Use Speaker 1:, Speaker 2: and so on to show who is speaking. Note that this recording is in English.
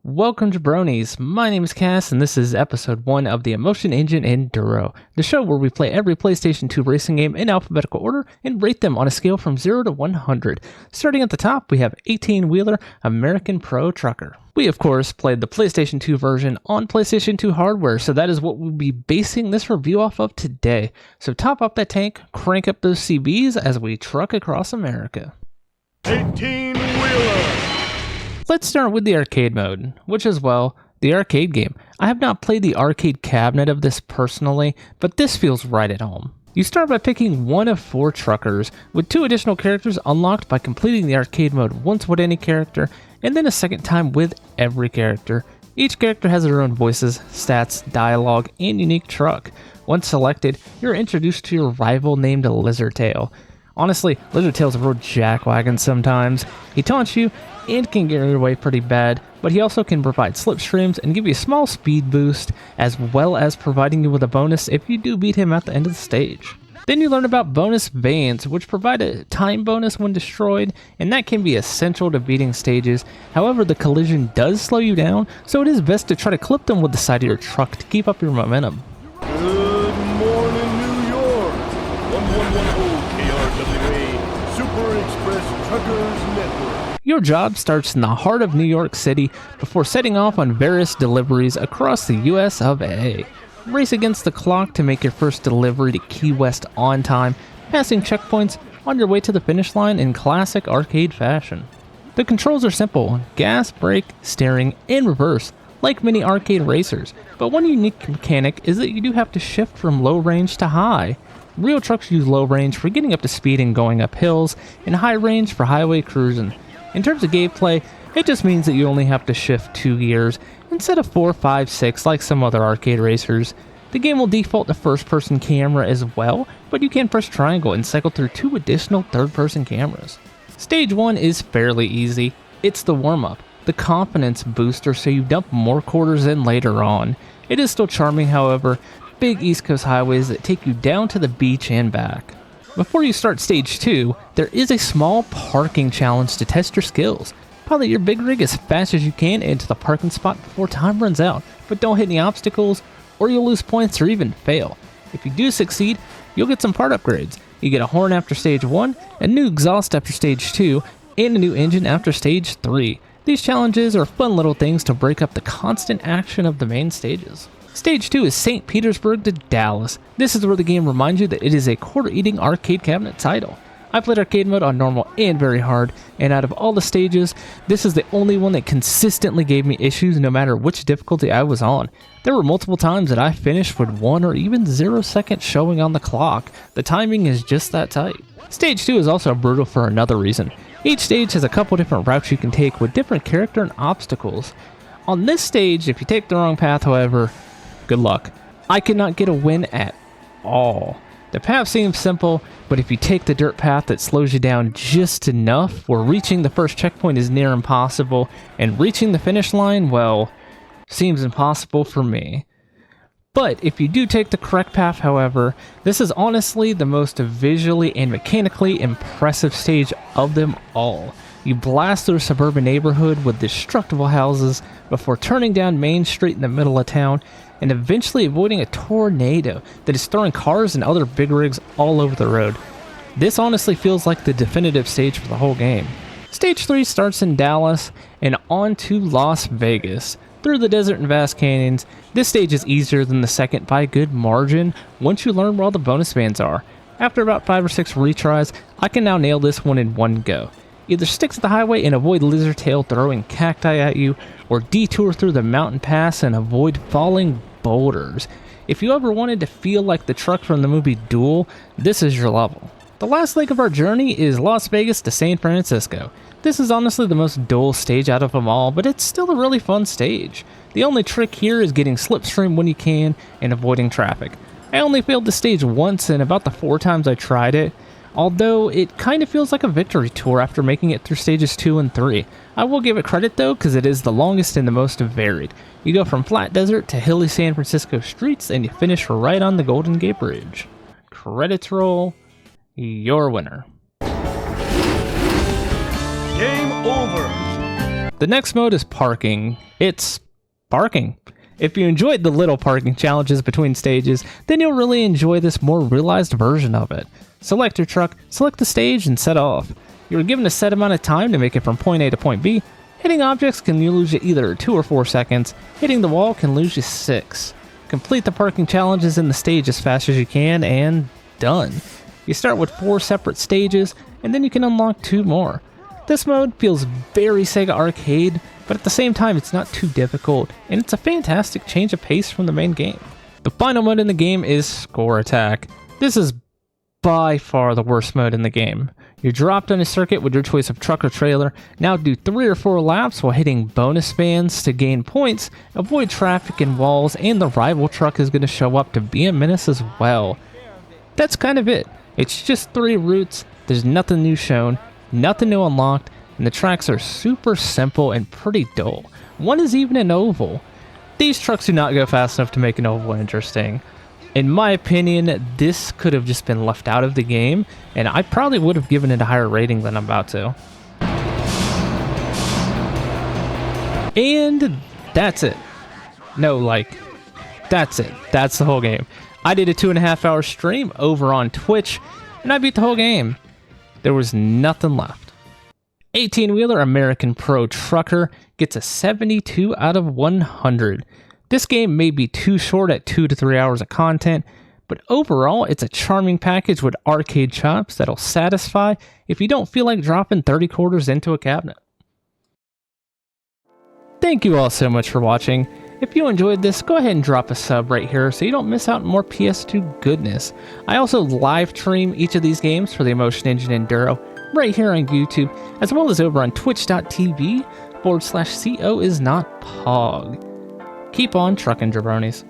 Speaker 1: Welcome to Bronies. My name is Cass, and this is episode 1 of the Emotion Engine Enduro, the show where we play every PlayStation 2 racing game in alphabetical order and rate them on a scale from 0 to 100. Starting at the top, we have 18-wheeler American Pro Trucker. We, of course, played the PlayStation 2 version on PlayStation 2 hardware, so that is what we'll be basing this review off of today. So top up that tank, crank up those CBs as we truck across America.
Speaker 2: 18-wheeler!
Speaker 1: Let's start with the arcade mode, which is, well, the arcade game. I have not played the arcade cabinet of this personally, but this feels right at home. You start by picking one of 4 truckers, with 2 additional characters unlocked by completing the arcade mode once with any character, and then a second time with every character. Each character has their own voices, stats, dialogue, and unique truck. Once selected, you're introduced to your rival named Lizardtail. Honestly, Lizardtail's a real jackwagon sometimes. He taunts you and can get in your way pretty bad, but he also can provide slipstreams and give you a small speed boost, as well as providing you with a bonus if you do beat him at the end of the stage. Then you learn about bonus vans, which provide a time bonus when destroyed, and that can be essential to beating stages. However, the collision does slow you down, so it is best to try to clip them with the side of your truck to keep up your momentum.
Speaker 2: Good morning, New York! 1110 KRWA, Super Express Truckers Network.
Speaker 1: Your job starts in the heart of New York City before setting off on various deliveries across the US of A. Race against the clock to make your first delivery to Key West on time, passing checkpoints on your way to the finish line in classic arcade fashion. The controls are simple: gas, brake, steering, and reverse, like many arcade racers, but one unique mechanic is that you do have to shift from low range to high. Real trucks use low range for getting up to speed and going up hills, and high range for highway cruising. In terms of gameplay, it just means that you only have to shift 2 gears instead of 4, 5, 6 like some other arcade racers. The game will default to first-person camera as well, but you can press triangle and cycle through 2 additional third-person cameras. Stage 1 is fairly easy. It's the warm-up, the confidence booster so you dump more quarters in later on. It is still charming, however, big East Coast highways that take you down to the beach and back. Before you start Stage 2, there is a small parking challenge to test your skills. Pilot your big rig as fast as you can into the parking spot before time runs out, but don't hit any obstacles or you'll lose points or even fail. If you do succeed, you'll get some part upgrades. You get a horn after Stage 1, a new exhaust after Stage 2, and a new engine after Stage 3. These challenges are fun little things to break up the constant action of the main stages. Stage 2 is St. Petersburg to Dallas. This is where the game reminds you that it is a quarter-eating arcade cabinet title. I played arcade mode on normal and very hard, and out of all the stages, this is the only one that consistently gave me issues no matter which difficulty I was on. There were multiple times that I finished with 1 or even 0 seconds showing on the clock. The timing is just that tight. Stage 2 is also brutal for another reason. Each stage has a couple different routes you can take with different character and obstacles. On this stage, if you take the wrong path, however, good luck. I could not get a win at all. The path seems simple, but if you take the dirt path that slows you down just enough, where reaching the first checkpoint is near impossible, and reaching the finish line, well, seems impossible for me. But if you do take the correct path, however, this is honestly the most visually and mechanically impressive stage of them all. You blast through a suburban neighborhood with destructible houses before turning down Main Street in the middle of town and eventually avoiding a tornado that is throwing cars and other big rigs all over the road. This honestly feels like the definitive stage for the whole game. Stage 3 starts in Dallas and on to Las Vegas. Through the desert and vast canyons, this stage is easier than the second by a good margin once you learn where all the bonus vans are. After about 5 or 6 retries, I can now nail this one in one go. Either stick to the highway and avoid Lizardtail throwing cacti at you, or detour through the mountain pass and avoid falling boulders. If you ever wanted to feel like the truck from the movie Duel, this is your level. The last leg of our journey is Las Vegas to San Francisco. This is honestly the most dull stage out of them all, but it's still a really fun stage. The only trick here is getting slipstream when you can and avoiding traffic. I only failed this stage once in about the 4 times I tried it, although it kind of feels like a victory tour after making it through stages 2 and 3. I will give it credit though, because it is the longest and the most varied. You go from flat desert to hilly San Francisco streets and you finish right on the Golden Gate Bridge. Credits roll, your winner.
Speaker 2: Game over!
Speaker 1: The next mode is parking. It's parking. If you enjoyed the little parking challenges between stages, then you'll really enjoy this more realized version of it. Select your truck, select the stage, and set off. You're given a set amount of time to make it from point A to point B. Hitting objects can lose you either 2 or 4 seconds. Hitting the wall can lose you 6. Complete the parking challenges in the stage as fast as you can, and done. You start with 4 separate stages, and then you can unlock 2 more. This mode feels very Sega Arcade, but at the same time it's not too difficult, and it's a fantastic change of pace from the main game. The final mode in the game is Score Attack. This is by far the worst mode in the game. You're dropped on a circuit with your choice of truck or trailer. Now do 3 or 4 laps while hitting bonus spans to gain points, avoid traffic and walls, and the rival truck is going to show up to be a menace as well. That's kind of it. It's just 3 routes, there's nothing new shown, nothing new unlocked, and the tracks are super simple and pretty dull. One is even an oval. These trucks do not go fast enough to make an oval interesting. In my opinion, this could have just been left out of the game, and I probably would have given it a higher rating than I'm about to. And that's it. No, that's it. That's the whole game. I did a 2.5-hour stream over on Twitch, and I beat the whole game. There was nothing left. 18-wheeler American Pro Trucker gets a 72 out of 100. This game may be too short at 2 to 3 hours of content, but overall it's a charming package with arcade chops that'll satisfy if you don't feel like dropping 30 quarters into a cabinet. Thank you all so much for watching. If you enjoyed this, go ahead and drop a sub right here so you don't miss out on more PS2 goodness. I also live stream each of these games for the Emotion Engine Enduro right here on YouTube, as well as over on twitch.tv/COisNOTpog. Keep on trucking, jabronis.